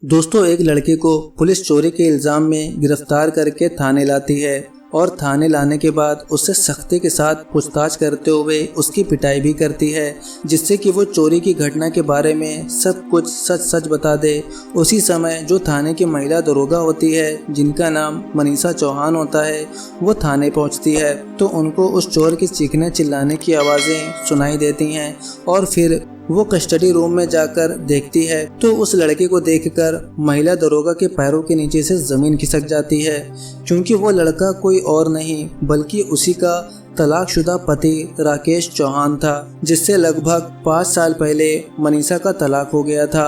दोस्तों, एक लड़के को पुलिस चोरी के इल्जाम में गिरफ्तार करके थाने लाती है और थाने लाने के बाद उससे सख्ती के साथ पूछताछ करते हुए उसकी पिटाई भी करती है, जिससे कि वो चोरी की घटना के बारे में सब कुछ सच सच बता दे। उसी समय जो थाने की महिला दरोगा होती है, जिनका नाम मनीषा चौहान होता है, वो थाने पहुंचती है तो उनको उस चोर की चीखने चिल्लाने की आवाज़ें सुनाई देती हैं और फिर वो कस्टडी रूम में जाकर देखती है तो उस लड़के को देखकर महिला दरोगा के पैरों के नीचे से ज़मीन खिसक जाती है, क्योंकि वो लड़का कोई और नहीं बल्कि उसी का तलाकशुदा पति राकेश चौहान था, जिससे लगभग 5 साल पहले मनीषा का तलाक हो गया था।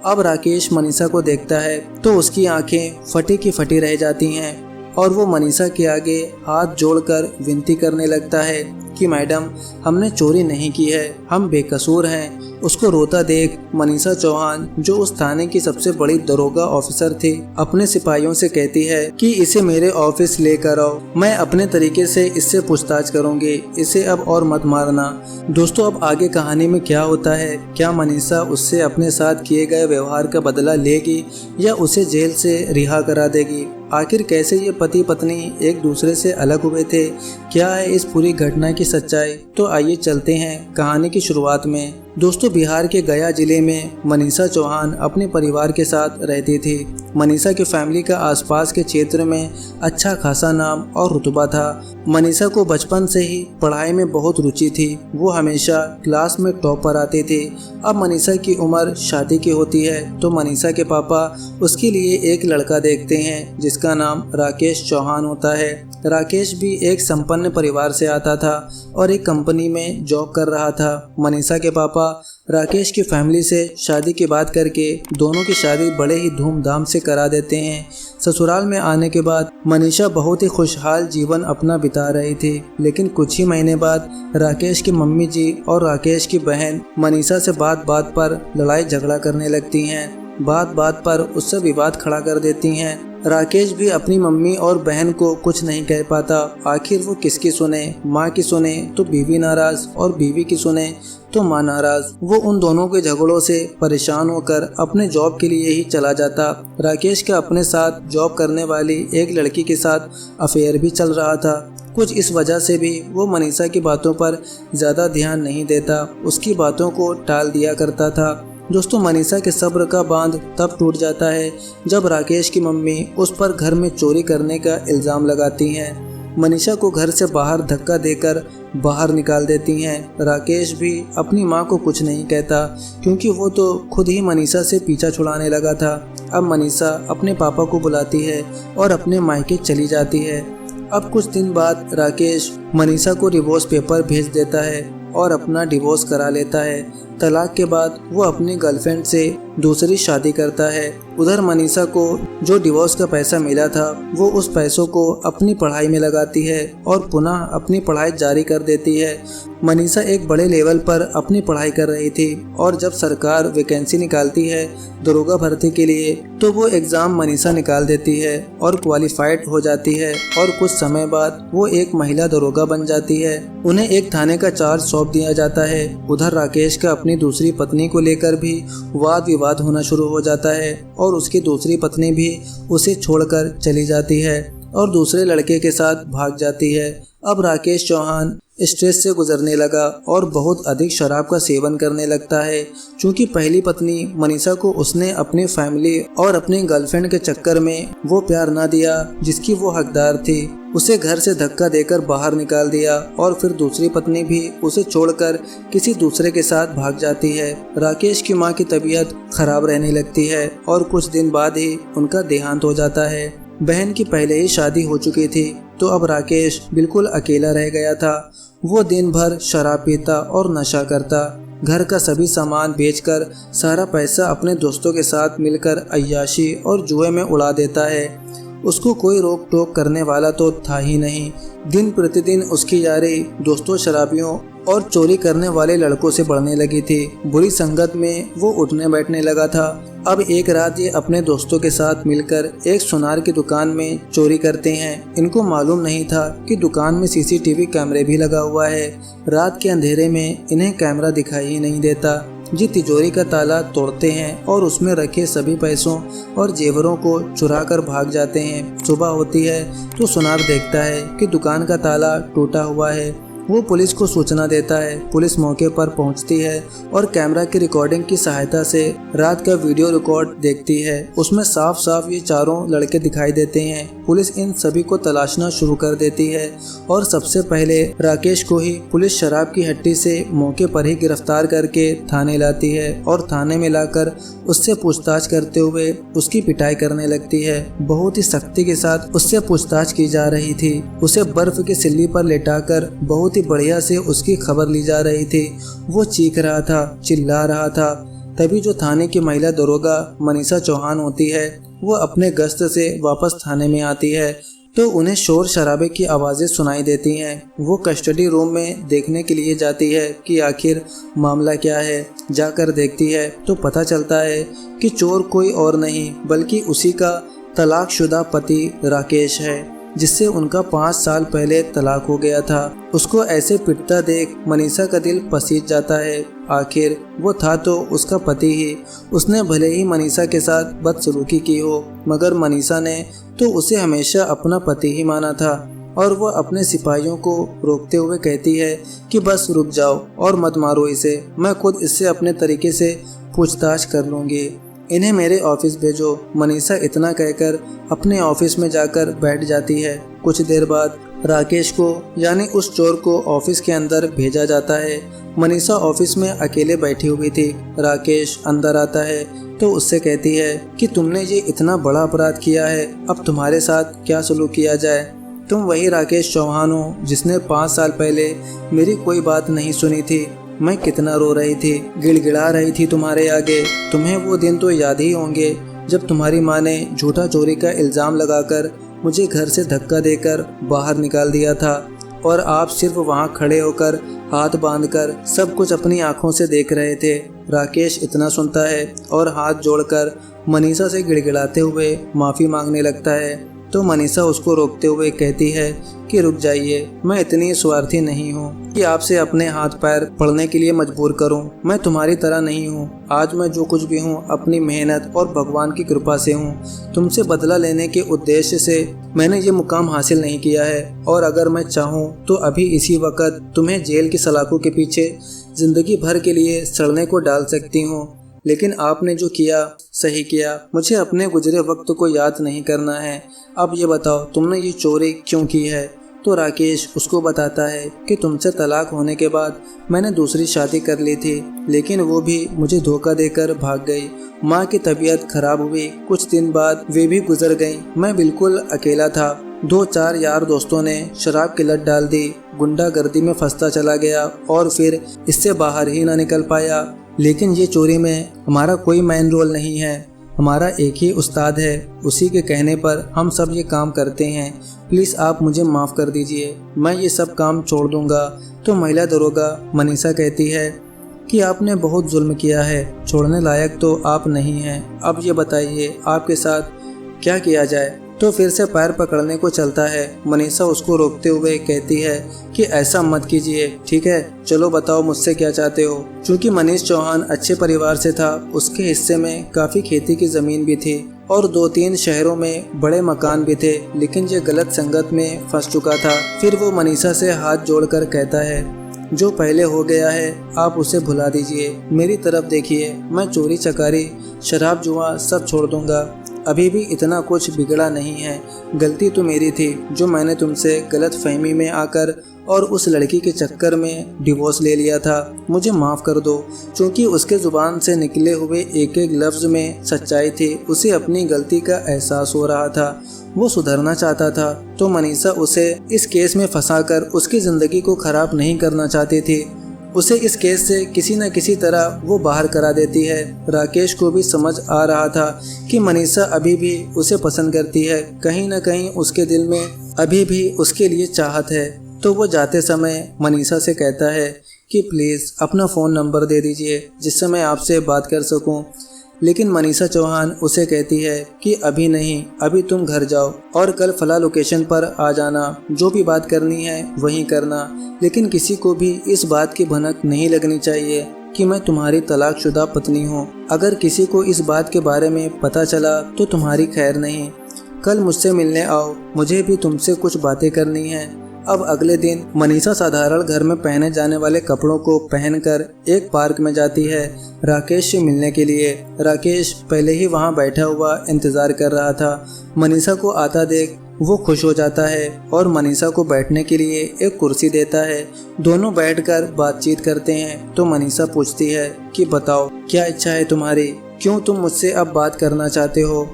अब राकेश मनीषा को देखता है तो उसकी आंखें फटी की फटी रह जाती हैं और वो मनीषा के आगे हाथ जोड़कर विनती करने लगता है कि मैडम, हमने चोरी नहीं की है, हम बेकसूर हैं। उसको रोता देख मनीषा चौहान, जो उस थाने की सबसे बड़ी दरोगा ऑफिसर थी, अपने सिपाहियों से कहती है कि इसे मेरे ऑफिस लेकर आओ, मैं अपने तरीके से इससे पूछताछ करूंगी, इसे अब और मत मारना। दोस्तों, अब आगे कहानी में क्या होता है? क्या मनीषा उससे अपने साथ किए गए व्यवहार का बदला लेगी या उसे जेल से रिहा करा देगी? आखिर कैसे ये पति पत्नी एक दूसरे से अलग हुए थे? क्या है इस पूरी घटना की सच्चाई? तो आइए चलते हैं कहानी की शुरुआत में। दोस्तों, बिहार के गया जिले में मनीषा चौहान अपने परिवार के साथ रहती थी। मनीषा की फैमिली का आसपास के क्षेत्र में अच्छा खासा नाम और रुतबा था। मनीषा को बचपन से ही पढ़ाई में बहुत रुचि थी। वो हमेशा क्लास में टॉपर आती थी। अब मनीषा की उम्र शादी की होती है तो मनीषा के पापा उसके लिए एक लड़का देखते हैं जिसका नाम राकेश चौहान होता है। राकेश भी एक संपन्न परिवार से आता था और एक कंपनी में जॉब कर रहा था। मनीषा के पापा राकेश की फैमिली से शादी की बात करके दोनों की शादी बड़े ही धूमधाम से करा देते हैं। ससुराल में आने के बाद मनीषा बहुत ही खुशहाल जीवन अपना बिता रही थी, लेकिन कुछ ही महीने बाद राकेश की मम्मी जी और राकेश की बहन मनीषा से बात बात पर लड़ाई झगड़ा करने लगती हैं। बात बात पर उससे विवाद खड़ा कर देती हैं। राकेश भी अपनी मम्मी और बहन को कुछ नहीं कह पाता। आखिर वो किसकी सुने? माँ की सुने तो बीवी नाराज और बीवी की सुने तो माँ नाराज। वो उन दोनों के झगड़ों से परेशान होकर अपने जॉब के लिए ही चला जाता। राकेश का अपने साथ जॉब करने वाली एक लड़की के साथ अफेयर भी चल रहा था। कुछ इस वजह से भी वो मनीषा की बातों पर ज़्यादा ध्यान नहीं देता, उसकी बातों को टाल दिया करता था। दोस्तों, मनीषा के सब्र का बांध तब टूट जाता है जब राकेश की मम्मी उस पर घर में चोरी करने का इल्ज़ाम लगाती हैं। मनीषा को घर से बाहर धक्का देकर बाहर निकाल देती हैं। राकेश भी अपनी मां को कुछ नहीं कहता, क्योंकि वो तो खुद ही मनीषा से पीछा छुड़ाने लगा था। अब मनीषा अपने पापा को बुलाती है और अपने मायके चली जाती है। अब कुछ दिन बाद राकेश मनीषा को डिवोर्स पेपर भेज देता है और अपना डिवोर्स करा लेता है। तलाक के बाद वो अपनी गर्लफ्रेंड से दूसरी शादी करता है। उधर मनीषा को जो डिवोर्स का पैसा मिला था वो उस पैसों को अपनी पढ़ाई में लगाती है और पुनः अपनी पढ़ाई जारी कर देती है। मनीषा एक बड़े लेवल पर अपनी पढ़ाई कर रही थी और जब सरकार वैकेंसी निकालती है दरोगा भर्ती के लिए तो वो एग्ज़ाम मनीषा निकाल देती है और क्वालिफाइड हो जाती है और कुछ समय बाद वो एक महिला दरोगा बन जाती है। उन्हें एक थाने का चार्ज सौंप दिया जाता है। उधर राकेश का अपनी दूसरी पत्नी को लेकर भी वाद विवाद होना शुरू हो जाता है और उसकी दूसरी पत्नी भी उसे छोड़कर चली जाती है और दूसरे लड़के के साथ भाग जाती है। अब राकेश चौहान स्ट्रेस से गुजरने लगा और बहुत अधिक शराब का सेवन करने लगता है, क्योंकि पहली पत्नी मनीषा को उसने अपनी फैमिली और अपने गर्लफ्रेंड के चक्कर में वो प्यार ना दिया जिसकी वो हकदार थी। उसे घर से धक्का देकर बाहर निकाल दिया और फिर दूसरी पत्नी भी उसे छोड़कर किसी दूसरे के साथ भाग जाती है। राकेश की माँ की तबीयत खराब रहने लगती है और कुछ दिन बाद ही उनका देहांत हो जाता है। बहन की पहले ही शादी हो चुकी थी तो अब राकेश बिल्कुल अकेला रह गया था। वो दिन भर शराब पीता और नशा करता, घर का सभी सामान बेचकर सारा पैसा अपने दोस्तों के साथ मिलकर अय्याशी और जुए में उड़ा देता है। उसको कोई रोक टोक करने वाला तो था ही नहीं। दिन प्रतिदिन उसकी यारी दोस्तों शराबियों और चोरी करने वाले लड़कों से बढ़ने लगी थी। बुरी संगत में वो उठने बैठने लगा था। अब एक रात ये अपने दोस्तों के साथ मिलकर एक सुनार की दुकान में चोरी करते हैं। इनको मालूम नहीं था कि दुकान में सीसीटीवी कैमरे भी लगा हुआ है। रात के अंधेरे में इन्हें कैमरा दिखाई ही नहीं देता। जी तिजोरी का ताला तोड़ते हैं और उसमें रखे सभी पैसों और जेवरों को चुरा कर भाग जाते हैं। सुबह होती है तो सुनार देखता है कि दुकान का ताला टूटा हुआ है। वो पुलिस को सूचना देता है। पुलिस मौके पर पहुंचती है और कैमरा की रिकॉर्डिंग की सहायता से रात का वीडियो रिकॉर्ड देखती है। उसमें साफ साफ ये चारों लड़के दिखाई देते हैं। पुलिस इन सभी को तलाशना शुरू कर देती है और सबसे पहले राकेश को ही पुलिस शराब की हट्टी से मौके पर ही गिरफ्तार करके थाने लाती है और थाने में लाकर उससे पूछताछ करते हुए उसकी पिटाई करने लगती है। बहुत ही सख्ती के साथ उससे पूछताछ की जा रही थी। उसे बर्फ की सिल्ली पर लेटाकर बहुत ही बढ़िया से उसकी खबर ली जा रही थी। वो चीख रहा था, चिल्ला रहा था। तभी जो थाने की महिला दरोगा मनीषा चौहान होती है, वो अपने गश्त से वापस थाने में आती है तो उन्हें शोर शराबे की आवाज़ें सुनाई देती हैं। वो कस्टडी रूम में देखने के लिए जाती है कि आखिर मामला क्या है। जाकर देखती है तो पता चलता है कि चोर कोई और नहीं बल्कि उसी का तलाकशुदा पति राकेश है, जिससे उनका 5 साल पहले तलाक हो गया था। उसको ऐसे पिटता देख मनीषा का दिल पसीज जाता है। आखिर वो था तो उसका पति ही। उसने भले ही मनीषा के साथ बदसलूकी की हो, मगर मनीषा ने तो उसे हमेशा अपना पति ही माना था। और वो अपने सिपाहियों को रोकते हुए कहती है कि बस रुक जाओ और मत मारो इसे, मैं खुद इससे अपने तरीके से पूछताछ कर लूँगी। इन्हें मेरे ऑफिस भेजो। मनीषा इतना कहकर अपने ऑफिस में जाकर बैठ जाती है। कुछ देर बाद राकेश को यानी उस चोर को ऑफिस के अंदर भेजा जाता है। मनीषा ऑफिस में अकेले बैठी हुई थी। राकेश अंदर आता है तो उससे कहती है कि तुमने ये इतना बड़ा अपराध किया है, अब तुम्हारे साथ क्या सलूक किया जाए। तुम वही राकेश चौहान हो जिसने 5 साल पहले मेरी कोई बात नहीं सुनी थी। मैं कितना रो रही थी, गिड़गिड़ा रही थी तुम्हारे आगे। तुम्हें वो दिन तो याद ही होंगे जब तुम्हारी माँ ने झूठा चोरी का इल्ज़ाम लगाकर मुझे घर से धक्का देकर बाहर निकाल दिया था और आप सिर्फ वहाँ खड़े होकर हाथ बांधकर सब कुछ अपनी आंखों से देख रहे थे। राकेश इतना सुनता है और हाथ जोड़कर मनीषा से गिड़गिड़ाते हुए माफ़ी मांगने लगता है तो मनीषा उसको रोकते हुए कहती है कि रुक जाइए, मैं इतनी स्वार्थी नहीं हूँ कि आपसे अपने हाथ पैर पड़ने के लिए मजबूर करूँ। मैं तुम्हारी तरह नहीं हूँ। आज मैं जो कुछ भी हूँ अपनी मेहनत और भगवान की कृपा से हूँ। तुमसे बदला लेने के उद्देश्य से मैंने ये मुकाम हासिल नहीं किया है और अगर मैं चाहूँ तो अभी इसी वक्त तुम्हें जेल की सलाखों के पीछे जिंदगी भर के लिए सड़ने को डाल सकती हूँ। लेकिन आपने जो किया सही किया। मुझे अपने गुजरे वक्त को याद नहीं करना है। अब ये बताओ तुमने ये चोरी क्यों की है। तो राकेश उसको बताता है कि तुमसे तलाक होने के बाद मैंने दूसरी शादी कर ली थी, लेकिन वो भी मुझे धोखा देकर भाग गई। माँ की तबीयत खराब हुई, कुछ दिन बाद वे भी गुजर गई। मैं बिल्कुल अकेला था। 2-4 यार दोस्तों ने शराब की लत डाल दी, गुंडागर्दी में फंसता चला गया और फिर इससे बाहर ही ना निकल पाया। लेकिन ये चोरी में हमारा कोई मेन रोल नहीं है, हमारा एक ही उस्ताद है, उसी के कहने पर हम सब ये काम करते हैं। प्लीज़ आप मुझे माफ़ कर दीजिए, मैं ये सब काम छोड़ दूंगा। तो महिला दरोगा मनीषा कहती है कि आपने बहुत जुल्म किया है, छोड़ने लायक तो आप नहीं हैं। अब ये बताइए आपके साथ क्या किया जाए। तो फिर से पैर पकड़ने को चलता है। मनीषा उसको रोकते हुए कहती है कि ऐसा मत कीजिए, ठीक है, चलो बताओ मुझसे क्या चाहते हो। क्योंकि मनीष चौहान अच्छे परिवार से था, उसके हिस्से में काफ़ी खेती की ज़मीन भी थी और 2-3 शहरों में बड़े मकान भी थे, लेकिन ये गलत संगत में फंस चुका था। फिर वो मनीषा से हाथ जोड़कर कहता है, जो पहले हो गया है आप उसे भुला दीजिए, मेरी तरफ देखिए, मैं चोरी चकारी शराब जुआ सब छोड़ दूंगा। अभी भी इतना कुछ बिगड़ा नहीं है। गलती तो मेरी थी जो मैंने तुमसे गलत फहमी में आकर और उस लड़की के चक्कर में डिवोर्स ले लिया था। मुझे माफ़ कर दो। क्योंकि उसके ज़ुबान से निकले हुए एक एक लफ्ज़ में सच्चाई थी। उसे अपनी गलती का एहसास हो रहा था, वो सुधरना चाहता था। तो मनीषा उसे इस केस में फंसाकर उसकी ज़िंदगी को ख़राब नहीं करना चाहती थी। उसे इस केस से किसी न किसी तरह वो बाहर करा देती है। राकेश को भी समझ आ रहा था कि मनीषा अभी भी उसे पसंद करती है, कहीं न कहीं उसके दिल में अभी भी उसके लिए चाहत है। तो वो जाते समय मनीषा से कहता है कि प्लीज़ अपना फ़ोन नंबर दे दीजिए जिससे मैं आपसे बात कर सकूं। लेकिन मनीषा चौहान उसे कहती है कि अभी नहीं, अभी तुम घर जाओ और कल फला लोकेशन पर आ जाना, जो भी बात करनी है वहीं करना, लेकिन किसी को भी इस बात की भनक नहीं लगनी चाहिए कि मैं तुम्हारी तलाकशुदा पत्नी हूँ। अगर किसी को इस बात के बारे में पता चला तो तुम्हारी खैर नहीं। कल मुझसे मिलने आओ, मुझे भी तुमसे कुछ बातें करनी है। अब अगले दिन मनीषा साधारण घर में पहने जाने वाले कपड़ों को पहनकर एक पार्क में जाती है राकेश से मिलने के लिए। राकेश पहले ही वहां बैठा हुआ इंतजार कर रहा था। मनीषा को आता देख वो खुश हो जाता है और मनीषा को बैठने के लिए एक कुर्सी देता है। दोनों बैठकर बातचीत करते हैं तो मनीषा पूछती है कि बताओ क्या इच्छा है तुम्हारी, क्यों तुम मुझसे अब बात करना चाहते हो?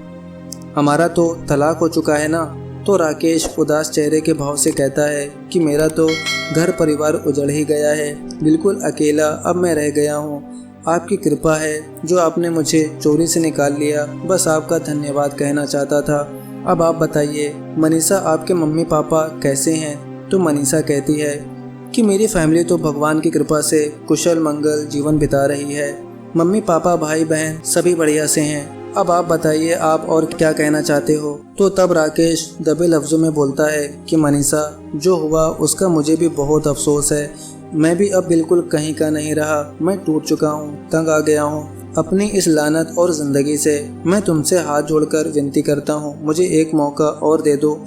हमारा तो तलाक हो चुका है ना। तो राकेश उदास चेहरे के भाव से कहता है कि मेरा तो घर परिवार उजड़ ही गया है, बिल्कुल अकेला अब मैं रह गया हूँ। आपकी कृपा है जो आपने मुझे चोरी से निकाल लिया, बस आपका धन्यवाद कहना चाहता था। अब आप बताइए मनीषा, आपके मम्मी पापा कैसे हैं? तो मनीषा कहती है कि मेरी फैमिली तो भगवान की कृपा से कुशल मंगल जीवन बिता रही है। मम्मी पापा भाई बहन सभी बढ़िया से हैं। अब आप बताइए आप और क्या कहना चाहते हो? तो तब राकेश दबे लफ्जों में बोलता है कि मनीषा, जो हुआ उसका मुझे भी बहुत अफसोस है। मैं भी अब बिल्कुल कहीं का नहीं रहा। मैं टूट चुका हूँ, तंग आ गया हूँ अपनी इस लानत और ज़िंदगी से। मैं तुमसे हाथ जोड़कर विनती करता हूँ, मुझे एक मौका और दे दो,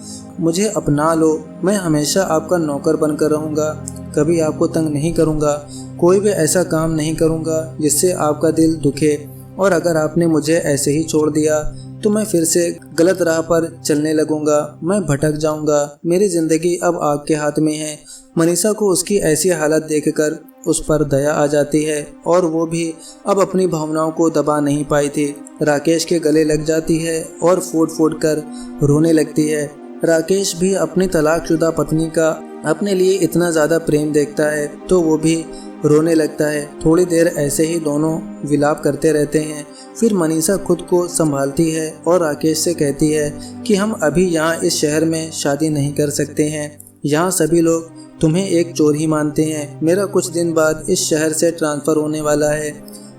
मुझे अपना लो। मैं हमेशा आपका नौकर बनकर रहूँगा, कभी आपको तंग नहीं करूँगा, कोई भी ऐसा काम नहीं करूँगा जिससे आपका दिल दुखे। और अगर आपने मुझे ऐसे ही छोड़ दिया तो मैं फिर से गलत राह पर चलने लगूंगा, मैं भटक जाऊंगा। मेरी ज़िंदगी अब आपके हाथ में है। मनीषा को उसकी ऐसी हालत देखकर उस पर दया आ जाती है और वो भी अब अपनी भावनाओं को दबा नहीं पाई थी। राकेश के गले लग जाती है और फूट फूट कर रोने लगती है। राकेश भी अपनी तलाकशुदा पत्नी का अपने लिए इतना ज़्यादा प्रेम देखता है तो वो भी रोने लगता है। थोड़ी देर ऐसे ही दोनों विलाप करते रहते हैं। फिर मनीषा खुद को संभालती है और राकेश से कहती है कि हम अभी यहाँ इस शहर में शादी नहीं कर सकते हैं। यहाँ सभी लोग तुम्हें एक चोर ही मानते हैं। मेरा कुछ दिन बाद इस शहर से ट्रांसफ़र होने वाला है,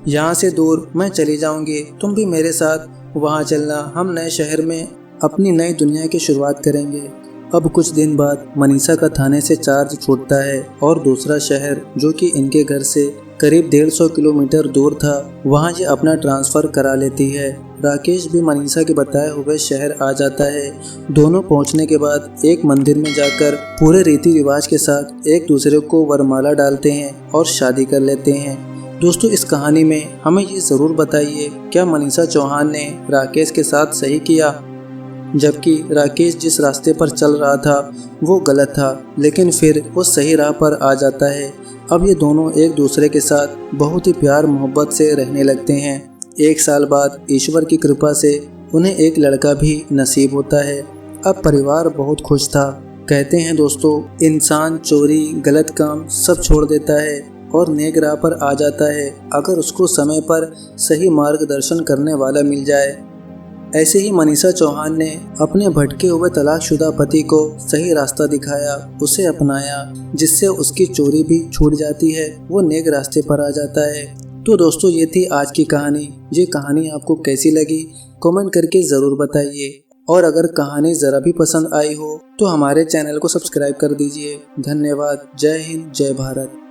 यहाँ से दूर मैं चली जाऊँगी, तुम भी मेरे साथ वहाँ चलना। हम नए शहर में अपनी नई दुनिया की शुरुआत करेंगे। अब कुछ दिन बाद मनीषा का थाने से चार्ज छूटता है और दूसरा शहर जो कि इनके घर से करीब 150 किलोमीटर दूर था, वहाँ ये अपना ट्रांसफ़र करा लेती है। राकेश भी मनीषा के बताए हुए शहर आ जाता है। दोनों पहुँचने के बाद एक मंदिर में जाकर पूरे रीति रिवाज के साथ एक दूसरे को वरमाला डालते हैं और शादी कर लेते हैं। दोस्तों, इस कहानी में हमें ये ज़रूर बताइए, क्या मनीषा चौहान ने राकेश के साथ सही किया? जबकि राकेश जिस रास्ते पर चल रहा था वो गलत था, लेकिन फिर वो सही राह पर आ जाता है। अब ये दोनों एक दूसरे के साथ बहुत ही प्यार मोहब्बत से रहने लगते हैं। 1 साल बाद ईश्वर की कृपा से उन्हें एक लड़का भी नसीब होता है। अब परिवार बहुत खुश था। कहते हैं दोस्तों, इंसान चोरी गलत काम सब छोड़ देता है और नेक राह पर आ जाता है अगर उसको समय पर सही मार्गदर्शन करने वाला मिल जाए। ऐसे ही मनीषा चौहान ने अपने भटके हुए तलाकशुदा पति को सही रास्ता दिखाया, उसे अपनाया, जिससे उसकी चोरी भी छूट जाती है, वो नेक रास्ते पर आ जाता है। तो दोस्तों, ये थी आज की कहानी। ये कहानी आपको कैसी लगी कमेंट करके ज़रूर बताइए। और अगर कहानी ज़रा भी पसंद आई हो तो हमारे चैनल को सब्सक्राइब कर दीजिए। धन्यवाद। जय हिंद, जय भारत।